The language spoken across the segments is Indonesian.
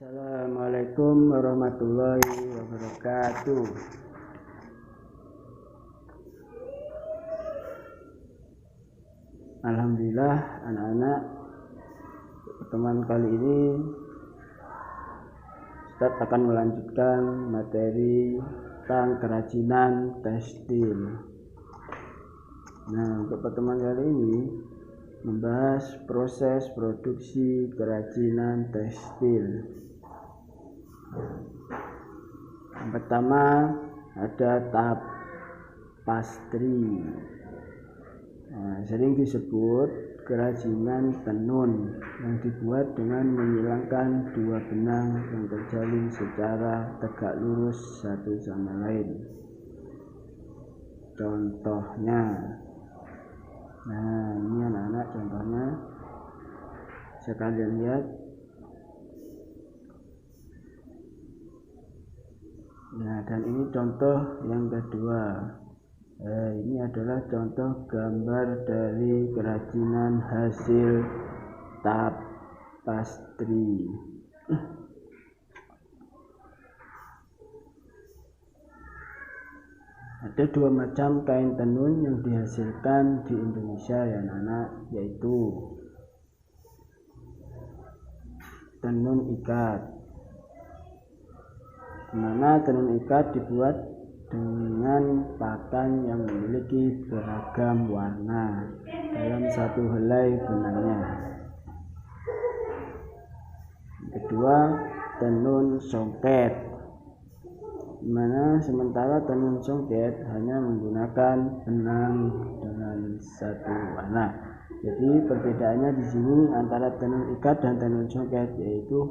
Assalamualaikum warahmatullahi wabarakatuh. Alhamdulillah anak-anak, pertemuan kali ini Ustaz akan melanjutkan materi tentang kerajinan tekstil. Nah, untuk pertemuan kali ini membahas proses produksi kerajinan tekstil. Yang pertama ada tahap pastry. Sering disebut kerajinan tenun yang dibuat dengan menghilangkan dua benang yang terjalin secara tegak lurus satu sama lain. Contohnya, nah ini anak-anak contohnya, sekalian lihat. Nah, dan ini contoh yang kedua. Ini adalah contoh gambar dari kerajinan hasil tahap pastry. Ada dua macam kain tenun yang dihasilkan di Indonesia ya anak-anak, yaitu tenun ikat, di mana tenun ikat dibuat dengan pakan yang memiliki beragam warna dalam satu helai benangnya. Kedua, tenun songket, di mana sementara tenun songket hanya menggunakan benang dengan satu warna. Jadi perbedaannya di sini antara tenun ikat dan tenun songket yaitu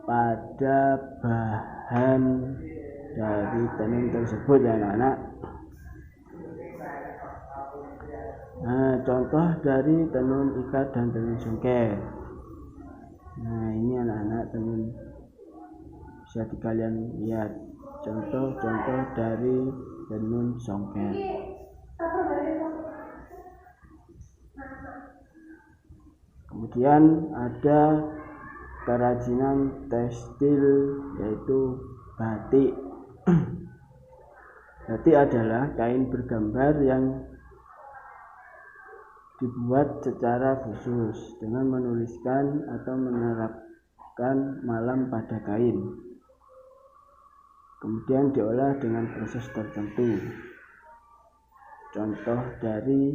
pada bahan dari tenun tersebut ya anak-anak. Nah, contoh dari tenun ikat dan tenun songket. Nah, ini anak-anak tenun, bisa kalian lihat contoh-contoh dari tenun songket. Kemudian ada kerajinan tekstil yaitu batik. Batik adalah kain bergambar yang dibuat secara khusus dengan menuliskan atau menerapkan malam pada kain. Kemudian diolah dengan proses tertentu. Contoh dari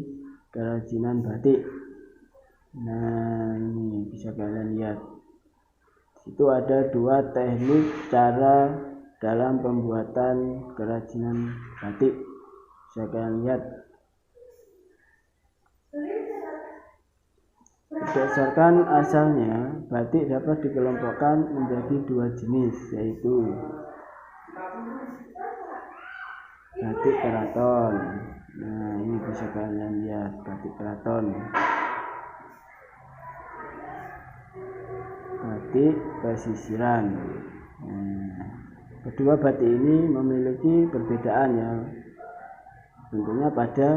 kerajinan batik. Nah, ini bisa kalian lihat. Itu ada dua teknik cara dalam pembuatan kerajinan batik. Bisa kalian lihat. Berdasarkan asalnya, batik dapat dikelompokkan menjadi dua jenis, yaitu batik keraton. Nah, ini bisa kalian lihat batik keraton. Batik pesisiran. Nah, kedua batik ini memiliki perbedaan ya, tentunya pada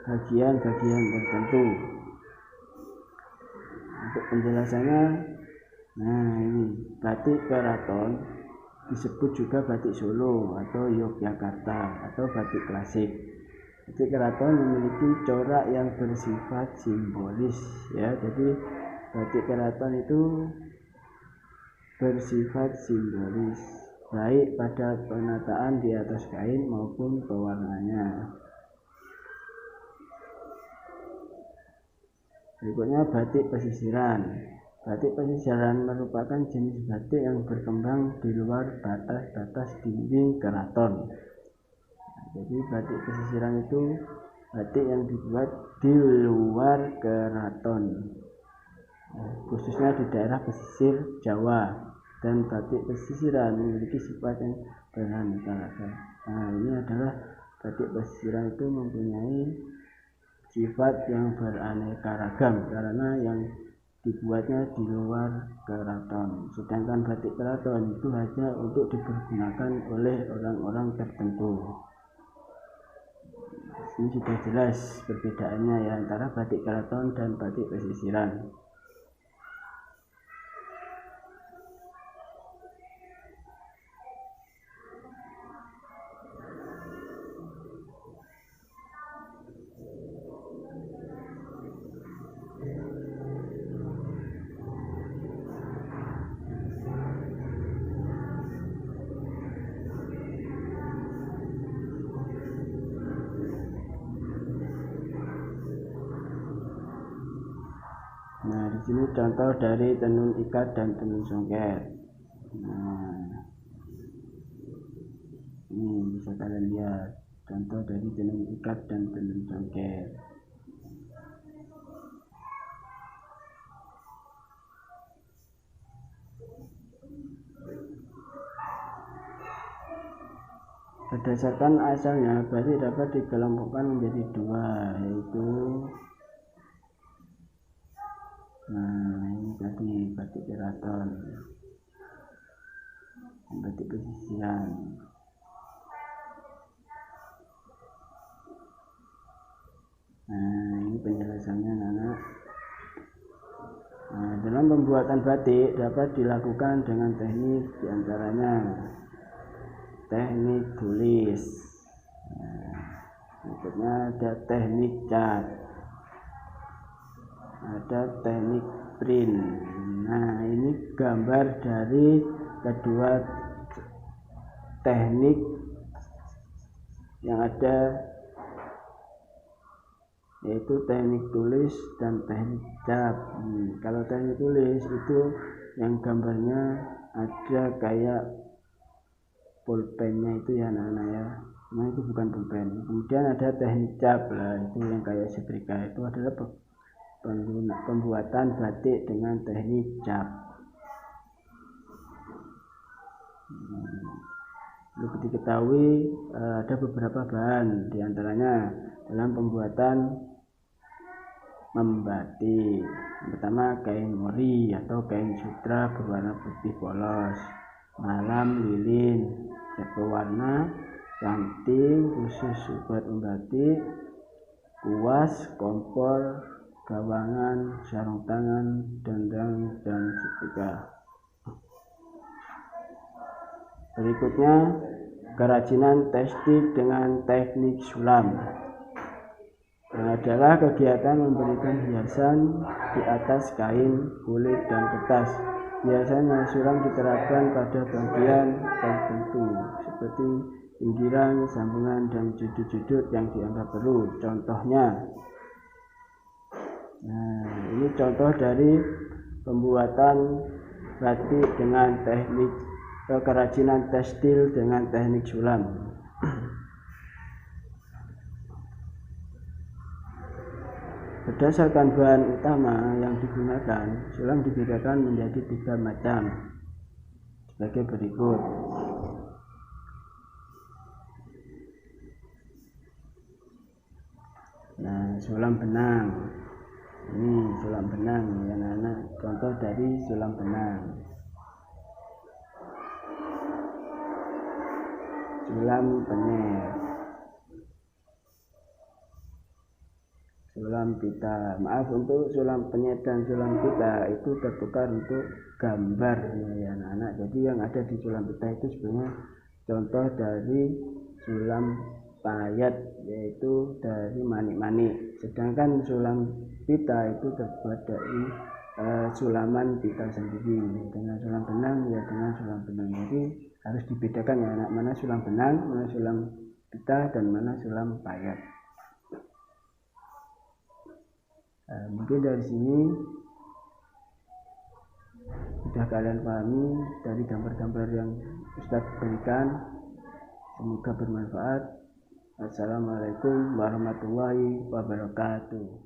bagian-bagian tertentu. Untuk penjelasannya, nah ini batik keraton disebut juga batik Solo atau Yogyakarta atau batik klasik. Batik keraton memiliki corak yang bersifat simbolis ya, jadi batik keraton itu bersifat simbolis baik pada penataan di atas kain maupun pewarnanya. Berikutnya batik pesisiran. Batik pesisiran merupakan jenis batik yang berkembang di luar batas-batas dinding keraton. Jadi batik pesisiran itu batik yang dibuat di luar keraton, khususnya di daerah pesisir Jawa, dan batik pesisiran memiliki sifat yang beraneka ragam. Nah, ini adalah batik pesisiran itu mempunyai sifat yang beraneka ragam karena yang dibuatnya di luar keraton, sedangkan batik keraton itu hanya untuk dipergunakan oleh orang-orang tertentu. Ini sudah jelas perbedaannya ya antara batik keraton dan batik pesisiran. Nah, di sini contoh dari tenun ikat dan tenun songket. Nah, ini bisa kalian lihat contoh dari tenun ikat dan tenun songket. Berdasarkan asalnya, batik dapat dikelompokkan menjadi dua, yaitu ini tadi batik keraton dan batik pesisiran. Nah, ini penjelasannya anak-anak. Nah, dalam pembuatan batik dapat dilakukan dengan teknik diantaranya teknik tulis. Nah, berikutnya ada teknik cat, ada teknik print. Nah, ini gambar dari kedua teknik yang ada, yaitu teknik tulis dan teknik cat. Kalau teknik tulis itu yang gambarnya ada kayak pulpennya itu ya anak-anak ya. Nah, itu bukan pulpen. Kemudian ada teknik cap lah, itu yang kayak setrika. Itu adalah pembuatan batik dengan teknik cap. Perlu diketahui ada beberapa bahan, diantaranya dalam pembuatan membatik. Yang pertama kain mori atau kain sutra berwarna putih polos, malam lilin, cat pewarna, canting khusus buat membatik, kuas, kompor, gawangan, sarung tangan, dendang, dan setrika. Berikutnya kerajinan tekstil dengan teknik sulam. Adalah kegiatan memberikan hiasan di atas kain, kulit, dan kertas. Biasanya sulam diterapkan pada bagian tertentu seperti pinggiran, sambungan, dan judut-judut yang dianggap perlu. Contohnya, nah ini contoh dari pembuatan batik dengan teknik kerajinan tekstil dengan teknik sulam. Berdasarkan bahan utama yang digunakan, sulam dibedakan menjadi 3 macam sebagai berikut. Nah, sulam benang. Ini sulam benang ya anak-anak, contoh dari sulam benang. Sulam penyet, sulam pita. Maaf, untuk sulam penyet dan sulam pita itu tertukar untuk gambar ya anak-anak. Jadi yang ada di sulam pita itu sebenarnya contoh dari sulam payat, yaitu dari manik-manik. Sedangkan sulam pita itu terbuat dari sulaman pita sendiri. Dengan sulam benang ya dengan sulam benang. Jadi harus dibedakan ya anak, mana sulam benang, mana sulam pita, dan mana sulam payat. Mungkin dari sini sudah kalian pahami dari gambar-gambar yang Ustadz berikan. Semoga bermanfaat. Assalamualaikum warahmatullahi wabarakatuh.